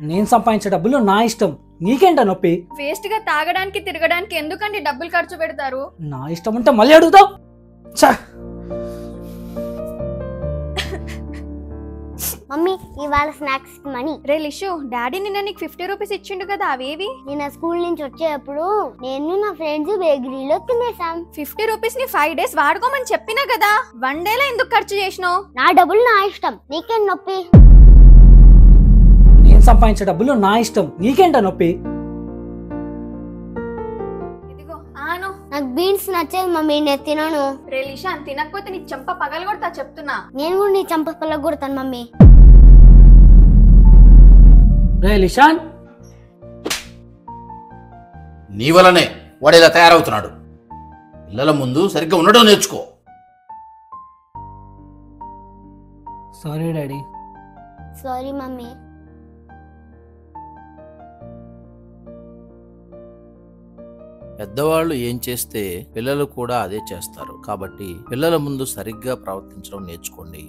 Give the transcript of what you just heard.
నేను సంపాదించే డబ్బులు నా ఇష్టం, నీకేంట నొప్పి? వేస్ట్ గా తాగడానికి తిరగడానికి ఎందుకండి డబ్బులు ఖర్చు పెడతారు? నా ఇష్టం అంటే మళ్ళీ అడుగుతావు? మమ్మీ ఇవాళ స్నాక్స్ మనీ. రే లిషు, డాడీ నిన్న నీకు 50 రూపీస్ ఇచ్చిండు కదా, అవేవి? నిన్న స్కూల్ నుంచి వచ్చేటప్పుడు నేను నా ఫ్రెండ్స్ బేకరీలో తినేసాం. 50 రూపీస్ ని 5 days వాడుకోమని చెప్పినా కదా, 1 day లో ఎందుకు ఖర్చు చేసినావు? నా డబ్బులు నా ఇష్టం, నీకేం నొప్పి? నేను సంపాదించే డబ్బులు నా ఇష్టం, నీకేంట నొప్పి? ఇదిగో ఆను. నాకు బీన్స్ నచ్చేది మమ్మీ, నేను తినను. రే లిషాన్, తినకపోతే నీ చెంప పగలగొడతా చెప్తున్నా. నేను కూడా నీ చంప పగలగొడతాను మమ్మీ. రే లిషాన్, నీ వలనే వాడు ఇలా తయారవుతున్నాడు. పిల్లల ముందు సరిగ్గా ఉండడం నేర్చుకో. Sorry daddy. Sorry mummy. పెద్దవాళ్ళు ఏం చేస్తే పిల్లలు కూడా అదే చేస్తారు. కాబట్టి పిల్లల ముందు సరిగ్గా ప్రవర్తించడం నేర్చుకోండి.